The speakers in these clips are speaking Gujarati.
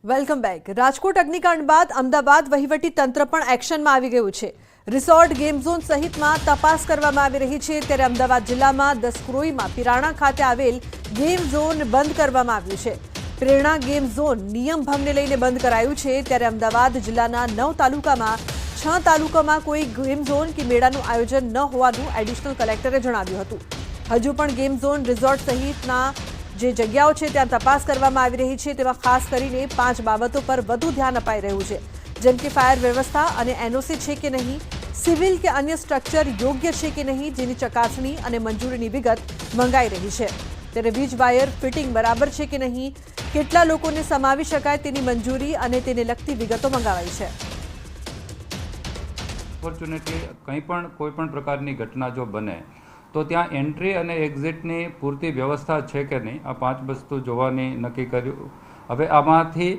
Welcome back. રાજકોટ અગ્નિકાંડ બાદ અમદાવાદ વહીવટી તંત્ર પણ એક્શનમાં આવી ગયું છે. રિસોર્ટ, ગેમ ઝોન સહિતમાં તપાસ કરવામાં આવી રહી છે. ત્યારે અમદાવાદ જિલ્લામાં દસક્રોઈમાં પિરાણા ખાતે આવેલ ગેમ ઝોન બંધ કરવામાં આવ્યું છે. પ્રેરણા ગેમ ઝોન નિયમ ભંગને લઈને બંધ કરાયું છે. ત્યારે અમદાવાદ જિલ્લાના 9 તાલુકામાં 6 તાલુકામાં કોઈ ગેમ ઝોન કે મેળાનું આયોજન ન હોવાનું એડિશનલ કલેક્ટરે જણાવ્યું હતું. હજુ પણ ગેમ ઝોન, રિસોર્ટ સહિતના જે જગ્યાઓ છે ત્યાં તપાસ કરવામાં આવી રહી છે. તેમાં ખાસ કરીને 5 બાબતો પર વધુ ધ્યાન અપાઈ રહ્યું છે, જેમ કે ફાયર વ્યવસ્થા અને એનઓસી છે કે નહીં, સિવિલ કે અન્ય સ્ટ્રક્ચર યોગ્ય છે કે નહીં, જેની ચકાસણી અને મંજૂરીની વિગત મંગાઈ રહી છે. ત્યારે વીજ વાયર ફિટિંગ બરાબર છે કે નહીં, કેટલા લોકોને સમાવી શકાય તેની મંજૂરી અને તેને લગતી વિગતો મંગાવાઈ છે. ઓપોર્ચ્યુનિટી કોઈ પણ પ્રકારની ઘટના જો બને તો ત્યાં એન્ટ્રી અને એક્ઝિટની પૂરતી વ્યવસ્થા છે કે નહીં, આ 5 વસ્તુ જોવાની નક્કી કર્યું. હવે આમાંથી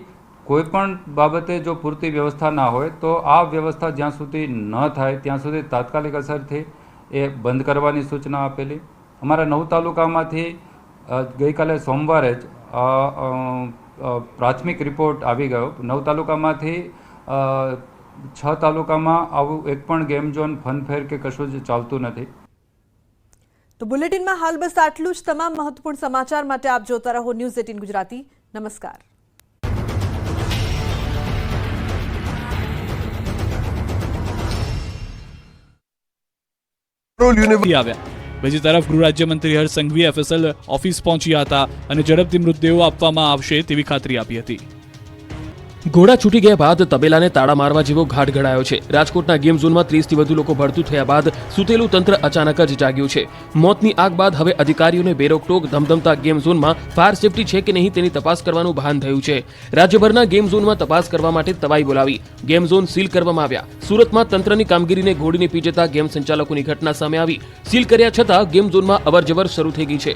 કોઈ પણ બાબતે જો પૂરતી વ્યવસ્થા ના હોય તો આ વ્યવસ્થા જ્યાં સુધી ન થાય ત્યાં સુધી તાત્કાલિક અસરથી એ બંધ કરવાની સૂચના આપેલી. અમારા 9 તાલુકામાંથી ગઈકાલે સોમવારે જ પ્રાથમિક રિપોર્ટ આવી ગયો. 9 તાલુકામાંથી 6 તાલુકામાં આવું એક પણ ગેમ ઝોન, ફનફેર કે કશું જ ચાલતું નથી. તો બુલેટિનમાં હાલ બસ આટલું જ. તમામ મહત્વપૂર્ણ સમાચાર માટે આપ જોતા રહો ન્યૂઝ 18 ગુજરાતી. નમસ્કાર. બીજી તરફ ગૃહ રાજ્યમંત્રી હર્ષ સંઘવી એફએસએલ ઓફિસ પહોંચ્યા હતા અને ઝડપથી મૃતદેહો આપવામાં આવશે તેવી ખાતરી આપી હતી. ઘોડા છૂટી ગયા બાદ તબેલાને તાળા મારવા જેવો ઘાટ ઘડાયો છે. રાજકોટના ગેમ ઝોનમાં 30થી વધુ લોકો ભડતું થયા બાદ સૂતેલું તંત્ર અચાનક જ જાગ્યું છે. મોતની આગ બાદ હવે અધિકારીઓને બેરોકટોક ધમધમતા ગેમ ઝોનમાં ફાયર સેફટી છે કે નહીં તેની તપાસ કરવાનું ભાન થયું છે. રાજ્યભરના ગેમ ઝોનમાં તપાસ કરવા માટે તવાઈ બોલાવી ગેમ ઝોન સીલ કરવામાં આવ્યા. સુરતમાં તંત્રની કામગીરીને ઘોડીને પી જતા ગેમ સંચાલકોની ઘટના સામે આવી. સીલ કર્યા છતાં ગેમ ઝોનમાં અવરજવર શરૂ થઈ ગઈ છે.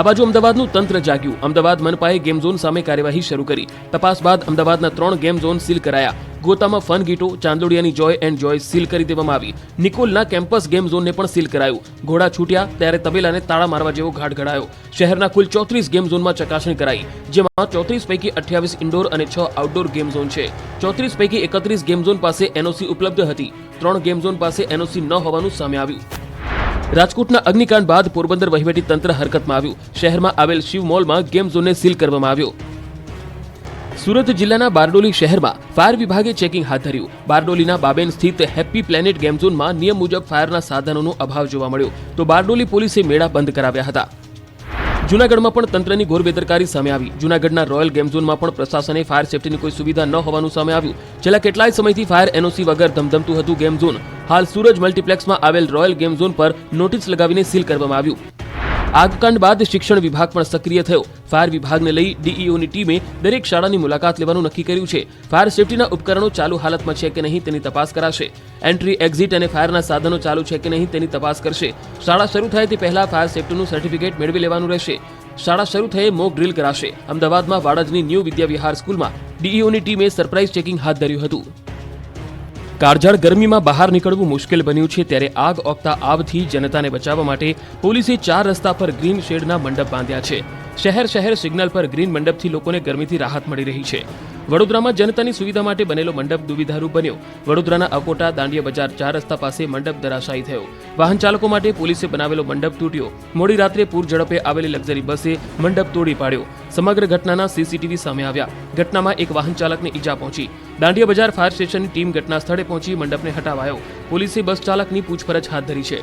આ બાજુ અમદાવાદનું તંત્ર જાગ્યું. અમદાવાદ મનપાએ ગેમ ઝોન સામે કાર્યવાહી શરૂ કરી. તપાસ બાદ અમદાવાદના 3 ગેમ ઝોન સીલ કરાયા. ગોતામાં ફન ગીટો, ચાંદોડિયાની જોય એન્ડ જોય સીલ કરી દેવામાં આવી. નિકોલના કેમ્પસ ગેમ ઝોનને પણ સીલ કરાયું. ઘોડા છૂટ્યા ત્યારે તબેલાને તાળા મારવા જેવો ઘાટ ઘડાયો. શહેરના કુલ 34 ગેમ ઝોનમાં ચકાસણી કરાઈ, જેમાં 34 પૈકી 28 ઇન્ડોર અને 6 આઉટડોર ગેમ ઝોન છે. 34 પૈકી 31 ગેમ ઝોન પાસે એનઓસી ઉપલબ્ધ હતી. 3 ગેમ ઝોન પાસે એનઓસી ન હોવાનું સામે આવ્યું. રાજકોટના અગ્નિકાંડ બાદ પોરબંદર વહીવટી તંત્ર હરકતમાં આવ્યું. શહેરમાં આવેલ શિવ મોલમાં ગેમ ઝોનને સીલ કરવામાં આવ્યો. સુરત જિલ્લાના બારડોલી શહેરમાં ફાયર વિભાગે ચેકિંગ હાથ ધર્યું. બારડોલીના બાબેન સ્થિત હેપી પ્લેનેટ ગેમ ઝોનમાં નિયમ મુજબ ફાયરના સાધનોનો અભાવ જોવા મળ્યો, તો બારડોલી પોલીસે મેળા બંધ કરાવ્યા હતા. જૂનાગઢમાં પણ તંત્રની ઘોર બેદરકારી સામે આવી. જૂનાગઢના રોયલ ગેમ ઝોનમાં પણ પ્રશાસને ફાયર સેફટીની કોઈ સુવિધા ન હોવાનું સામે આવ્યું. છેલ્લા કેટલાય સમયથી ફાયર એનઓસી વગર ધમધમતું હતું ગેમ ઝોન. હાલ સૂરજ મલ્ટીપ્લેક્સમાં આવેલ રોયલ ગેમ ઝોન પર નોટિસ લગાવીને સીલ કરવામાં આવ્યું. આગકાંડ બાદ શિક્ષણ વિભાગ પણ સક્રિય થયો. ફાયર વિભાગને લઈ ડીઈઓની ટીમે દરેક શાળાની મુલાકાત લેવાનું નક્કી કર્યું છે. ફાયર સેફટીના ઉપકરણો ચાલુ હાલતમાં છે કે નહીં તેની તપાસ કરાશે. એન્ટ્રી, એક્ઝિટ અને ફાયરના સાધનો ચાલુ છે કે નહીં તેની તપાસ કરશે. શાળા શરૂ થાય તે પહેલા ફાયર સેફટીનું સર્ટિફિકેટ મેળવી લેવાનું રહેશે. શાળા શરૂ થયે મોક ડ્રીલ કરાશે. અમદાવાદમાં વાડજની ન્યૂ વિદ્યા વિહાર સ્કૂલમાં ડીઈઓની ટીમે સરપ્રાઇઝ ચેકિંગ હાથ ધર્યું હતું. કાળઝાળ ગરમીમાં બહાર નીકળવું મુશ્કેલ બન્યું છે, ત્યારે આગ ઓકતા આવથી જનતાને બચાવવા માટે પોલીસે 4 રસ્તા પર ગ્રીન શેડના મંડપ બાંધ્યા છે. શહેર સિગ્નલ પર ગ્રીન મંડપથી લોકોને ગરમીથી રાહત મળી રહી છે. વડોદરામાં જનતાની સુવિધા માટે બનેલો મંડપ દુવિધારૂપ બન્યો. વડોદરાના અકોટા દાંડિયા બજાર 4 રસ્તા પાસે મંડપ ધરાશાયી થયો. વાહન ચાલકો માટે પોલીસે બનાવેલો મંડપ તૂટ્યો. મોડી રાત્રે પૂર ઝડપે આવેલી લક્ઝરી બસે મંડપ તોડી પાડ્યો. સમગ્ર ઘટનાના સીસીટીવી સામે આવ્યા. ઘટનામાં એક વાહન ચાલકને ઈજા પહોંચી. દાંડિયા બજાર ફાયર સ્ટેશનની ટીમ ઘટના સ્થળે પહોંચી મંડપને હટાવાયો. પોલીસે બસ ચાલકની પૂછપરછ હાથ ધરી છે.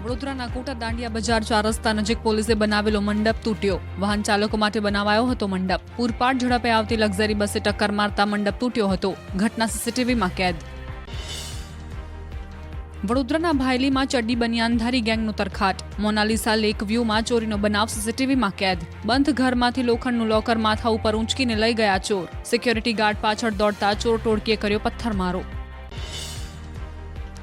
વડોદરાના કોટા દાંડિયા બજાર 4 રસ્તા નજીક પોલીસે બનાવેલો મંડપ તૂટ્યો. વાહન ચાલકો માટે બનાવાયો હતો મંડપ. પૂરપાટ ઝડપે આવતી લક્ઝરી બસે ટક્કર મારતા મંડપ તૂટ્યો હતો. ઘટના સીસીટીવીમાં કેદ. વડોદરાના ભાયલીમાં ચડ્ડી બનિયાનધારી ગેંગનો તરખાટ. મોનાલિસા લેક વ્યૂમાં ચોરીનો બનાવ સીસીટીવીમાં કેદ. બંધ ઘરમાંથી લોખંડનું લોકર માથા ઉપર ઊંચકીને લઈ ગયા ચોર. સિક્યોરિટી ગાર્ડ પાછળ દોડતા ચોર ટોળકીએ કર્યો પથ્થરમારો.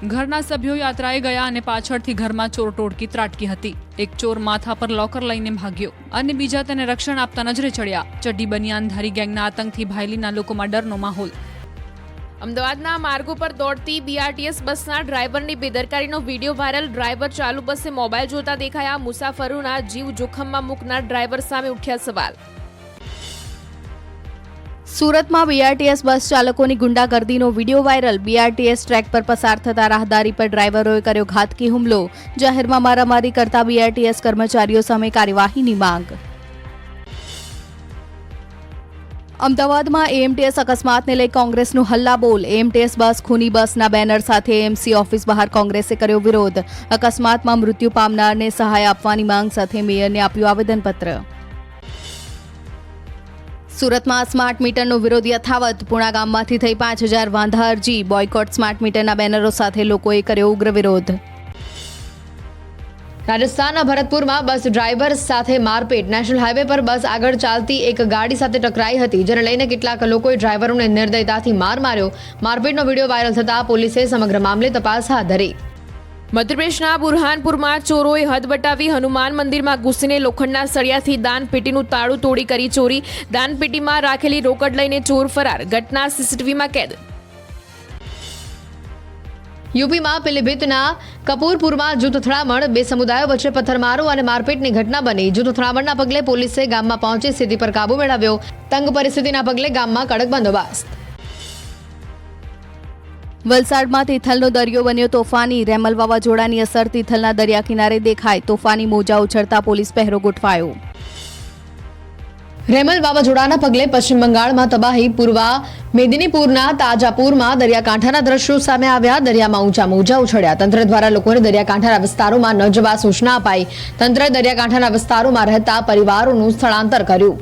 ઘરના સભ્યો યાત્રાએ ગયા અને પાછળથી ઘરમાં ચોર ટોળકી ત્રાટકી હતી. એક ચોર માથા પર લોકર લઈને ભાગ્યો અને બીજા તેને રક્ષણ આપતા નજરે ચડ્યા. ચડ્ડી બનિયાનધારી ગેંગના આતંકથી ભાયલીના લોકોમાં ડરનો માહોલ. અમદાવાદના માર્ગો પર દોડતી બીઆરટીએસ બસના ડ્રાઈવરની બેદરકારીનો વિડીયો વાયરલ. ડ્રાઈવર ચાલુ બસે મોબાઈલ જોતા દેખાયા. મુસાફરોના જીવ જોખમમાં મૂકનાર ડ્રાઈવર સામે ઉઠ્યા સવાલ. સુરતમાં બીઆરટીએસ બસ ચાલકોની ગુંડાગર્દીનો વિડીયો વાયરલ. બીઆરટીએસ ટ્રેક પર પસાર થતા રાહદારી પર ડ્રાઈવરોએ કર્યો ઘાતકી હુમલો. જાહેરમાં મારામારી કરતા બીઆરટીએસ કર્મચારીઓ સામે કાર્યવાહીની માંગ. અમદાવાદમાં એએમટીએસ અકસ્માતને લઈ કોંગ્રેસનું હલ્લાબોલ. એએમટીએસ બસ ખૂની બસના બેનર સાથે એએમસી ઓફિસ બહાર કોંગ્રેસે કર્યો વિરોધ. અકસ્માતમાં મૃત્યુ પામનારને સહાય આપવાની માંગ સાથે મેયરને આપ્યું આવેદનપત્ર. સુરતમાં સ્માર્ટ મીટરનો વિરોધ યથાવત. પુણા ગામમાંથી થઈ 5,000 વાંધા અરજી. બોયકોટ સ્માર્ટ મીટરના બેનરો સાથે લોકોએ કર્યો ઉગ્ર વિરોધ. રાજસ્થાનના ભરતપુરમાં બસ ડ્રાઈવર સાથે મારપીટ. નેશનલ હાઈવે પર બસ આગળ ચાલતી એક ગાડી સાથે ટકરાઈ હતી, જેને લઈને કેટલાક લોકોએ ડ્રાઈવરોને નિર્દયતાથી માર માર્યો. મારપીટનો વિડીયો વાયરલ થતાં પોલીસે સમગ્ર મામલે તપાસ હાથ ધરી. મધ્યપ્રદેશના બુરહાનપુરમાં ચોરોએ હદ વટાવી હનુમાન મંદિરમાં ઘૂસીને લોખંડના સળિયાથી દાનપેટીનું તાળું તોડી કરી ચોરી. દાનપેટીમાં રાખેલી રોકડ લઈને ચોર ફરાર. ઘટના સીસીટીવીમાં કેદ. યુપીમાં પીલીભીતના કપૂરપુરમાં જૂથ અથડામણ. બે સમુદાયો વચ્ચે પથ્થરમારો અને મારપીટની ઘટના બની. જૂથ અથડામણના પગલે પોલીસે ગામમાં પહોંચી સ્થિતિ પર કાબુ મેળવ્યો. તંગ પરિસ્થિતિના પગલે ગામમાં કડક બંદોબસ્ત. વલસાડમાં તિથલનો દરિયો બન્યો તોફાની. રેમલ વાવાઝોડાની અસર તિથલના દરિયા કિનારે દેખાય. તોફાની મોજા ઉછળતા પોલીસ પહેરો ગોઠવાયો. રેમલ વાવાઝોડાના પગલે પશ્ચિમ બંગાળમાં તબાહી. પૂર્વા મેદિનીપુરના તાજાપુરમાં દરિયાકાંઠાના દ્રશ્યો સામે આવ્યા. દરિયામાં ઊંચા મોજા ઉછળ્યા. તંત્ર દ્વારા લોકોને દરિયાકાંઠાના વિસ્તારોમાં ન જવા સૂચના અપાઈ. તંત્રએ દરિયાકાંઠાના વિસ્તારોમાં રહેતા પરિવારોનું સ્થળાંતર કર્યું.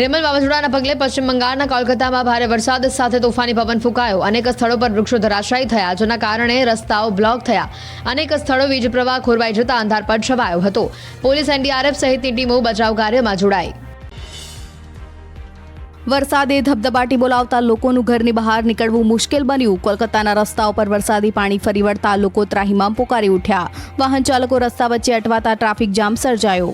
રેમલ વાવાઝોડાના પગલે પશ્ચિમ બંગાળના કોલકાતામાં ભારે વરસાદ સાથે તોફાની પવન ફૂંકાયો. અનેક સ્થળો પર વૃક્ષો ધરાશાયી થયા, જેના કારણે રસ્તાઓ બ્લોક થયા. અનેક સ્થળો વીજ પ્રવાહ ખોરવાઈ જતા અંધારપટ છવાયો હતો. પોલીસ, એનડીઆરએફ સહિતની ટીમો બચાવ કાર્યમાં જોડાઈ. વરસાદે ધબધબાટી બોલાવતા લોકોનું ઘરની બહાર નીકળવું મુશ્કેલ બન્યું. કોલકાતાના રસ્તાઓ પર વરસાદી પાણી ફરી વળતા લોકો ત્રાહિમામ પુકારી ઉઠ્યા. વાહન ચાલકો રસ્તા વચ્ચે અટવાતા ટ્રાફિક જામ સર્જાયો.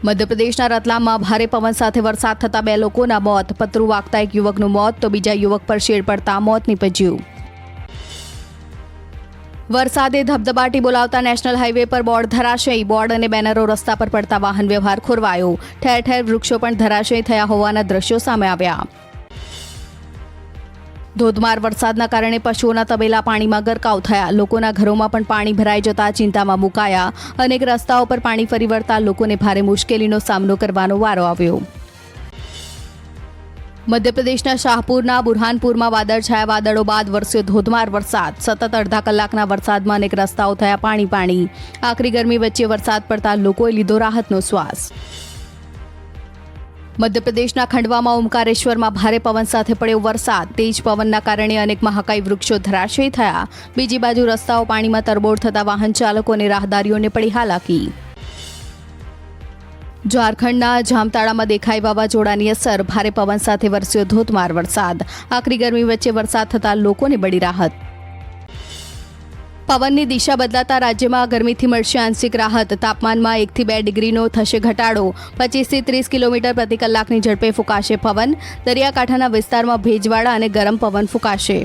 મધ્યપ્રદેશના રતલામમાં ભારે પવન સાથે વરસાદ થતા 2 લોકોના મોત. પતરું વાગતા એક યુવકનું મોત તો બીજા યુવક પર શેડ પડતા મોત નીપજ્યું. વરસાદે ધબધબાટી બોલાવતા નેશનલ હાઈવે પર બોર્ડ ધરાશયી. બોર્ડ અને બેનરો રસ્તા પર પડતા વાહન વ્યવહાર ખોરવાયો. ઠેર ઠેર વૃક્ષો પણ ધરાશયી થયા હોવાના દ્રશ્યો સામે આવ્યા. ધોધમાર વરસાદના કારણે પશુઓના તબેલા પાણીમાં ગરકાવ થયા. લોકોના ઘરોમાં પણ પાણી ભરાઈ જતા ચિંતામાં મુકાયા. અનેક રસ્તાઓ પર પાણી ફરી વળતા લોકોને ભારે મુશ્કેલીનો સામનો કરવાનો વારો આવ્યો. મધ્યપ્રદેશના શાહપુરના બુરહાનપુરમાં વાદળછાયા વાદળો બાદ વરસ્યો ધોધમાર વરસાદ. સતત અડધા કલાકના વરસાદમાં અનેક રસ્તાઓ થયા પાણી. આકરી ગરમી વચ્ચે વરસાદ પડતા લોકોએ લીધો રાહતનો શ્વાસ. મધ્યપ્રદેશના ખંડવામાં ઓમકારેશ્વરમાં ભારે પવન સાથે પડ્યો વરસાદ. તેજ પવનના કારણે અનેક મહાકાય વૃક્ષો ધરાશયી થયા. બીજી બાજુ રસ્તાઓ પાણીમાં તરબોળ થતા વાહન ચાલકો અને રાહદારીઓને પડી હાલાકી. ઝારખંડના જામતાડામાં દેખાઈ વાવાઝોડાની અસર. ભારે પવન સાથે વરસ્યો ધોધમાર વરસાદ. આકરી ગરમી વચ્ચે વરસાદ થતા લોકોને બળી રાહત. પવનની દિશા બદલાતા રાજ્યમાં ગરમીથી મળશે આંશિક રાહત. તાપમાનમાં 1 થી 2 ડિગ્રીનો થશે ઘટાડો. 25 થી 30 કિલોમીટર પ્રતિ કલાકની ઝડપે ફૂંકાશે પવન. દરિયાકાંઠાના વિસ્તારમાં ભેજવાળા અને ગરમ પવન ફૂંકાશે.